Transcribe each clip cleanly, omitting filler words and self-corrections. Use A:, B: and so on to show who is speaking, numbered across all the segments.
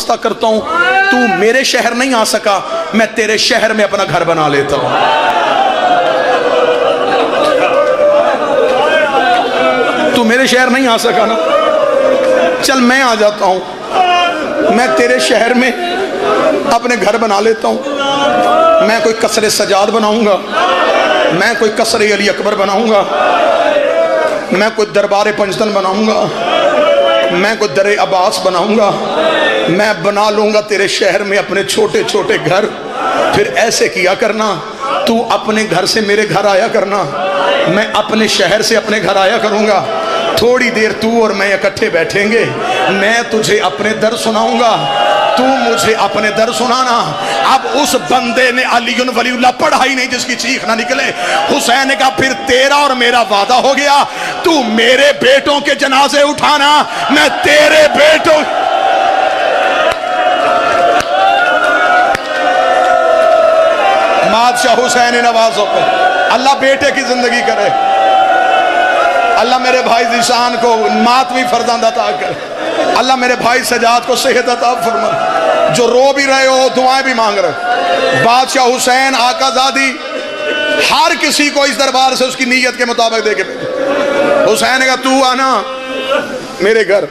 A: وابستہ کرتا ہوں، تو میرے شہر نہیں آ سکا، میں تیرے شہر میں اپنا گھر بنا لیتا ہوں۔ تو میرے شہر نہیں آ سکا نا، چل میں آ جاتا ہوں، میں تیرے شہر میں اپنے گھر بنا لیتا ہوں۔ میں کوئی قصر سجاد بناؤں گا، میں کوئی قصر علی اکبر بناؤں گا، میں کوئی دربار پنجتن بناؤں گا، میں کوئی در عباس بناؤں گا، میں بنا لوں گا تیرے شہر میں اپنے چھوٹے چھوٹے گھر۔ پھر ایسے کیا کرنا، تو اپنے گھر سے میرے گھر آیا کرنا، میں اپنے شہر سے اپنے گھر آیا کروں گا، تھوڑی دیر تو اور میں اکٹھے بیٹھیں گے، میں تجھے اپنے در سناؤں گا، تو مجھے اپنے در سنانا۔ اب اس بندے نے علی ولی اللہ پڑھا ہی نہیں جس کی چیخ نہ نکلے۔ حسین نے کہا پھر تیرا اور میرا وعدہ ہو گیا، تو میرے بیٹوں کے جنازے اٹھانا، میں تیرے بیٹوں۔ بادشاہ حسین نوازوں پہ اللہ بیٹے کی زندگی کرے، اللہ میرے بھائی ذیشان کو ماتمی فرزند عطا کرے، اللہ میرے بھائی سجاد کو صحت عطا فرما، جو رو بھی رہے ہو دعائیں بھی مانگ رہے۔ بادشاہ حسین آقا زادی ہر کسی کو اس دربار سے اس کی نیت کے مطابق دے کے بھیجے۔ حسین نے کہا تو آنا میرے گھر۔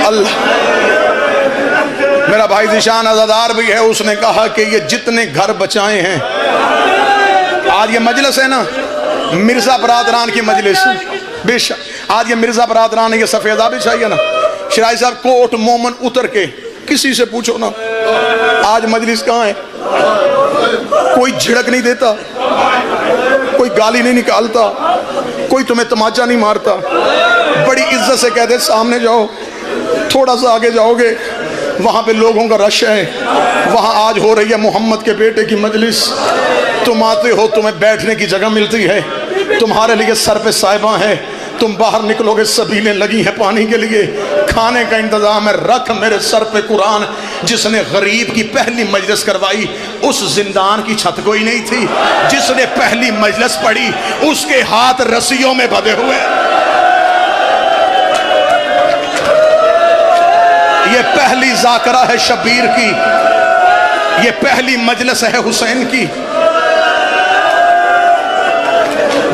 A: اللہ میرا بھائی ذیشان عزادار بھی ہے، اس نے کہا کہ یہ جتنے گھر بچائے ہیں، آج یہ مجلس ہے نا مرزا برادران کی مجلس، بے شک آج یہ مرزا برادران نے یہ سفیدہ بھی چاہیے نا، شرائی صاحب کوٹ مومن اتر کے کسی سے پوچھو نا آج مجلس کہاں ہے، کوئی جھڑک نہیں دیتا، کوئی گالی نہیں نکالتا، کوئی تمہیں تماچا نہیں مارتا، بڑی عزت سے کہتے سامنے جاؤ، تھوڑا سا آگے جاؤ گے وہاں پہ لوگوں کا رش ہے، وہاں آج ہو رہی ہے محمد کے بیٹے کی مجلس، تم آتے ہو تمہیں بیٹھنے کی جگہ ملتی ہے، تمہارے لیے سر پہ صاحباں ہے، تم باہر نکلو گے سبیلیں لگی ہیں پانی کے لیے، کھانے کا انتظام ہے، رکھ میرے سر پہ قرآن۔ جس نے غریب کی پہلی مجلس کروائی اس زندان کی چھت کوئی نہیں تھی، جس نے پہلی مجلس پڑھی اس کے ہاتھ رسیوں میں بندھے ہوئے۔ یہ پہلی ذاکرہ ہے شبیر کی، یہ پہلی مجلس ہے حسین کی۔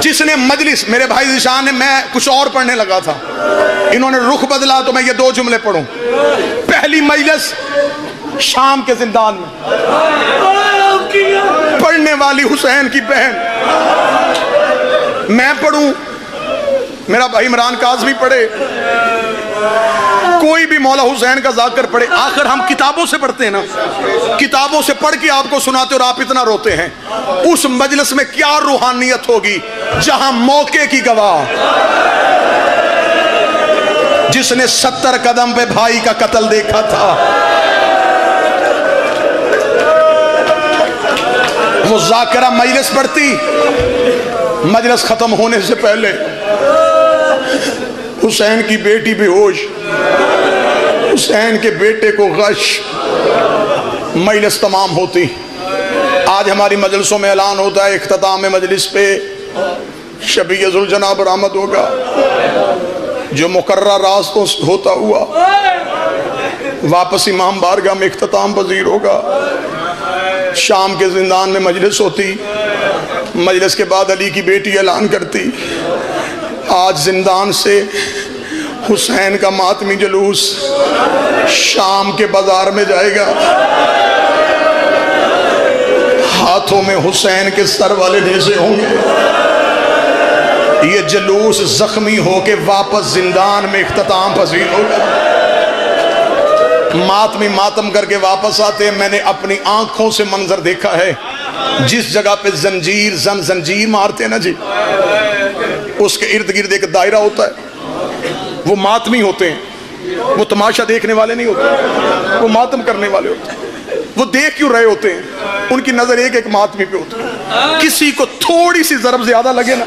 A: جس نے مجلس، میرے بھائی ذیشان نے، میں کچھ اور پڑھنے لگا تھا، انہوں نے رخ بدلا تو میں یہ دو جملے پڑھوں۔ پہلی مجلس شام کے زندان میں، پڑھنے والی حسین کی بہن، میں پڑھوں، میرا بھائی عمران کاظمی پڑھے، کوئی بھی مولا حسین کا ذاکر پڑھے۔ آخر ہم کتابوں سے پڑھتے ہیں نا، کتابوں سے پڑھ کے آپ کو سناتے اور آپ اتنا روتے ہیں، اس مجلس میں کیا روحانیت ہوگی جہاں موقع کی گواہ جس نے 70 قدم پہ بھائی کا قتل دیکھا تھا، وہ ذاکرہ مجلس پڑھتی، مجلس ختم ہونے سے پہلے حسین کی بیٹی بے ہوش، حسین کے بیٹے کو غش، مجلس تمام ہوتی۔ آج ہماری مجلسوں میں اعلان ہوتا ہے اختتام مجلس پہ شبیہ ذوالجناح برآمد ہوگا، جو مقررہ راستوں سے ہوتا ہوا واپس امام بارگاہ میں اختتام پذیر ہوگا۔ شام کے زندان میں مجلس ہوتی، مجلس کے بعد علی کی بیٹی اعلان کرتی آج زندان سے حسین کا ماتمی جلوس شام کے بازار میں جائے گا، ہاتھوں میں حسین کے سر والے نیزے ہوں گے، یہ جلوس زخمی ہو کے واپس زندان میں اختتام پذیر ہوگا۔ ماتمی ماتم کر کے واپس آتے ہیں، میں نے اپنی آنکھوں سے منظر دیکھا ہے، جس جگہ پہ زنجیر مارتے ہیں نا جی، اس کے ارد گرد ایک دائرہ ہوتا ہے، وہ ماتمی ہوتے ہیں، وہ تماشا دیکھنے والے نہیں ہوتے، وہ ماتم کرنے والے ہوتے ہیں، وہ دیکھ کیوں رہے ہوتے ہیں، ان کی نظر ایک ماتمی پہ ہوتی ہے، کسی کو تھوڑی سی ضرب زیادہ لگے نا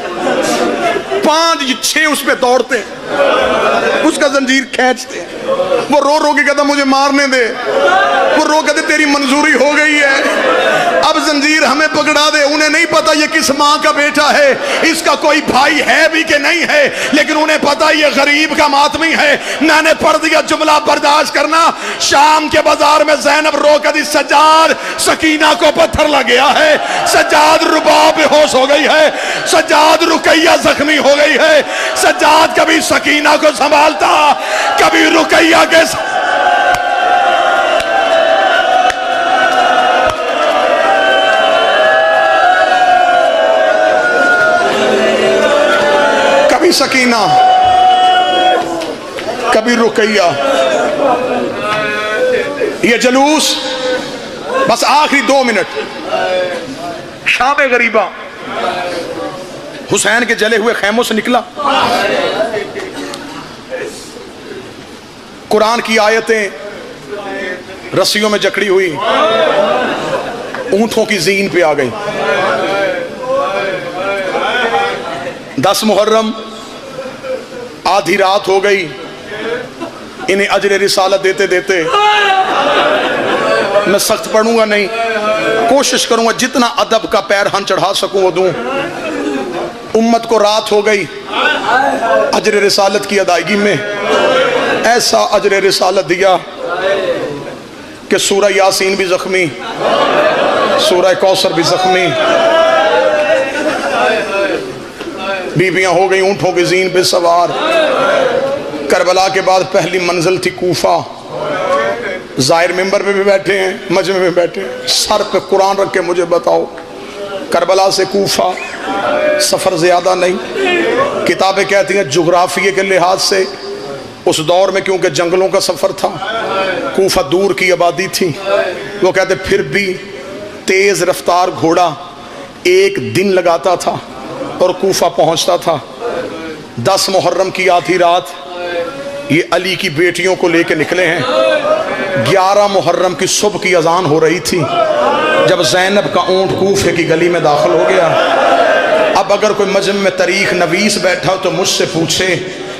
A: 5-6 اس پہ دوڑتے ہیں، اس کا زنجیر کھینچتے ہیں، وہ رو رو کے کہتا مجھے مارنے دے، وہ رو کہتے تیری منظوری ہو گئی ہے، اب زنجیر ہمیں پکڑا دے، انہیں نہیں پتا یہ کس ماں کا بیٹا ہے، اس کا کوئی بھائی ہے بھی کہ نہیں ہے، لیکن انہیں پتا یہ غریب کا ماتمی ہے۔ میں نے پڑھ دیا جملہ برداشت کرنا۔ شام کے بازار میں زینب رو کر دی سجاد سکینہ کو پتھر لگ گیا ہے، سجاد رباب بے ہوش ہو گئی ہے، سجاد رقیہ زخمی ہو گئی ہے۔ سجاد کبھی سکینہ کو سنبھالتا، کبھی رقیہ کے کبھی سکینہ کبھی رقیہ۔ یہ جلوس بس آخری 2 منٹ۔ شام غریبہ حسین کے جلے ہوئے خیموں سے نکلا، قرآن کی آیتیں رسیوں میں جکڑی ہوئی، اونٹوں کی زین پہ آ گئی۔ 10 محرم آدھی رات ہو گئی، انہیں اجر رسالت دیتے دیتے میں سخت پڑھوں گا نہیں، کوشش کروں گا جتنا ادب کا پیرہن چڑھا سکوں وہ دوں۔ امت کو رات ہو گئی، اجر رسالت کی ادائیگی میں ایسا اجر رسالت دیا کہ سورہ یاسین بھی زخمی، سورہ کوثر بھی زخمی، بیویاں ہو گئی اونٹوں کی زین پہ سوار۔ کربلا کے بعد پہلی منزل تھی کوفہ، ظاہر ممبر پہ بھی بیٹھے ہیں، مجمع میں بیٹھے ہیں، سر پہ قرآن رکھ کے مجھے بتاؤ کربلا سے کوفہ سفر زیادہ نہیں۔ کتابیں کہتی ہیں جغرافیے کے لحاظ سے اس دور میں کیونکہ جنگلوں کا سفر تھا، کوفہ دور کی آبادی تھی، وہ کہتے پھر بھی تیز رفتار گھوڑا 1 دن لگاتا تھا اور کوفہ پہنچتا تھا۔ 10 محرم کی آدھی رات یہ علی کی بیٹیوں کو لے کے نکلے ہیں۔ 11 محرم کی صبح کی اذان ہو رہی تھی جب زینب کا اونٹ کوفے کی گلی میں داخل ہو گیا۔ اب اگر کوئی مجمع میں تاریخ نویس بیٹھا تو مجھ سے پوچھے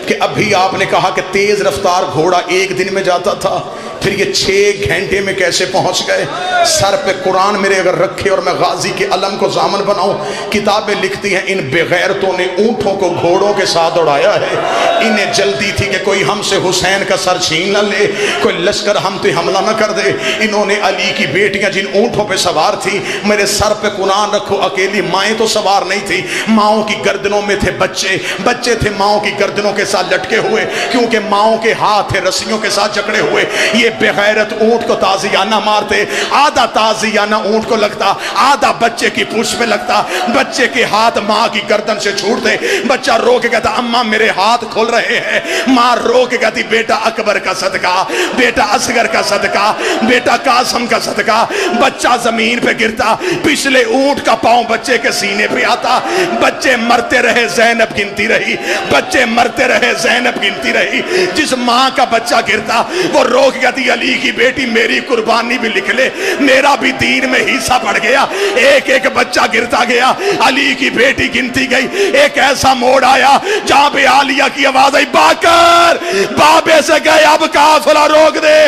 A: کہ ابھی آپ نے کہا کہ تیز رفتار گھوڑا 1 دن میں جاتا تھا، پھر یہ 6 گھنٹے میں کیسے پہنچ گئے؟ سر پہ قرآن میرے اگر رکھے اور میں غازی کے علم کو ضامن بناؤں، کتابیں لکھتی ہیں ان بے غیرتوں نے اونٹوں کو گھوڑوں کے ساتھ دوڑایا ہے۔ انہیں جلدی تھی کہ کوئی ہم سے حسین کا سر چھین نہ لے، کوئی لشکر ہم پہ حملہ نہ کر دے۔ انہوں نے علی کی بیٹیاں جن اونٹوں پہ سوار تھی، میرے سر پہ قرآن رکھو، اکیلی مائیں تو سوار نہیں تھی، ماؤں کی گردنوں میں تھے بچے، بچے تھے ماؤں کی گردنوں کے ساتھ لٹکے ہوئے، کیونکہ ماؤں کے ہاتھ تھے رسیوں کے ساتھ جکڑے ہوئے۔ یہ بے غیرت اونٹ کو تازیانہ مارتے، آدھا تازیانہ اونٹ کو لگتا، آدھا بچے کی پوچھ پہ لگتا، بچے کے ہاتھ ماں کی گردن سے چھوڑتے، بچہ رو کے کہتا اماں میرے ہاتھ کھل رہے ہیں، ماں رو کے کہتی بیٹا اکبر کا صدقہ، بیٹا اصغر کا صدقہ، بیٹا قاسم کا صدقہ۔ بچہ زمین پہ گرتا، پچھلے اونٹ کا پاؤں بچے کے سینے پہ آتا، بچے مرتے رہے زینب گنتی رہی، بچے مرتے رہے زینب گنتی رہی۔ جس ماں کا بچہ گرتا وہ رو کے کہتی علی کی بیٹی میری قربانی بھی لکھ لے، میرا بھی دین میں حصہ پڑ گیا۔ ایک ایک بچہ گرتا گیا، علی کی بیٹی گنتی گئی، ایک ایسا موڑ آیا جہاں پہ عالیہ کی آواز آئی باکر، بابے سے گئے اب قافلہ روک دے۔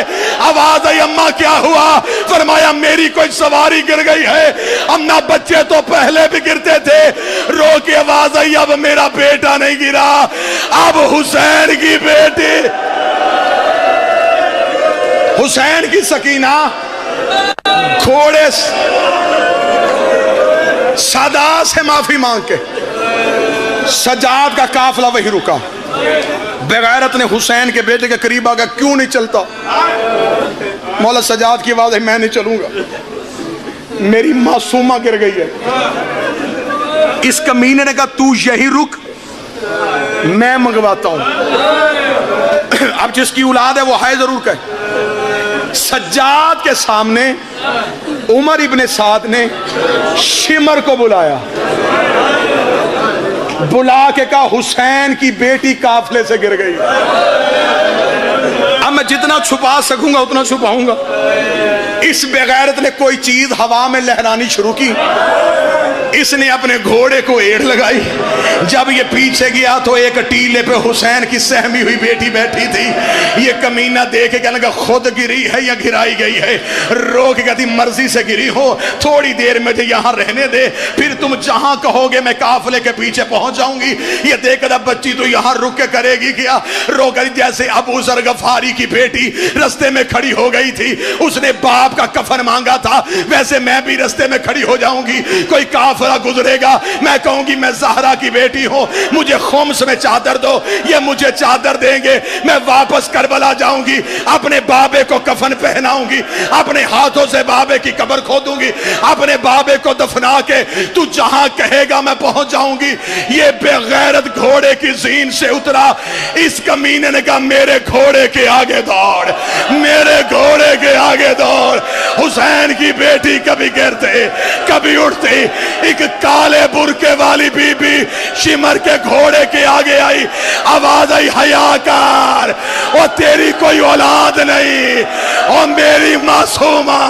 A: آواز آئی اماں کیا ہوا؟ فرمایا میری کوئی سواری گر گئی ہے۔ اماں بچے تو پہلے بھی گرتے تھے، رو کے آواز آئی اب میرا بیٹا نہیں گرا، اب حسین کی بیٹی، حسین کی سکینہ گھوڑے صدا سے معافی مانگ کے، سجاد کا قافلہ وہی رکا۔ بغیرت نے حسین کے بیٹے کے قریب آگا کیوں نہیں چلتا؟ مولا سجاد کی آواز ہے میں نہیں چلوں گا، میری معصومہ گر گئی ہے۔ اس کمینے نے کہا تو یہی رک، میں منگواتا ہوں۔ اب جس کی اولاد ہے وہ ہے ضرور کہے۔ سجاد کے سامنے عمر ابن سعد نے شمر کو بلایا، بلا کے کہا حسین کی بیٹی قافلے سے گر گئی۔ اب میں جتنا چھپا سکوں گا اتنا چھپاؤں گا۔ اس بغیرت نے کوئی چیز ہوا میں لہرانی شروع کی، اس نے اپنے گھوڑے کو ایڑ لگائی. جب یہ پیچھے گیا تو ایک ٹیلے پہ حسین کی سہمی ہوئی بیٹی بیٹھی تھی. یہ کمینہ دیکھ کے کہنے لگا خود گری ہے یا گرائی گئی ہے؟ رو کے کہتی مرضی سے گری ہو, تھوڑی دیر مجھے یہاں رہنے دے, پھر تم جہاں کہو گے میں قافلے کے پیچھے پہنچ جاؤں گی. یہ دیکھ کر بچی تو یہاں رک کے کرے گی کیا؟ رو کر جیسے ابو ذر غفاری کی بیٹی رستے میں کھڑی ہو گئی تھی, اس نے باپ کا کفن مانگا تھا, ویسے میں بھی رستے میں کھڑی ہو جاؤں گی. کوئی کافرہ گزرے گا, میں کہوں گی میں زہرا کی بیٹی ہوں, مجھے خمس میں چادر دو, یہ مجھے چادر دیں گے, میں واپس کربلا جاؤں گی, اپنے بابے کو کفن پہناؤں گی, اپنے ہاتھوں سے بابے کی قبر کھودوں گی, اپنے بابے کو دفنا کے تو جہاں کہے گا میں پہنچ جاؤں گی. یہ بے غیرت گھوڑے کی زین سے اترا. اس کمینے نے کہا میرے گھوڑے کے آگے دوڑ, میرے گھوڑے کے آگے دوڑ. حسین کی بیٹی کبھی گرتے کبھی اٹھتے, ایک کالے برقے والی بی بی شمر کے گھوڑے کے آگے آئی, آواز آئی حیا کر, اور تیری کوئی اولاد نہیں, اور میری معصومہ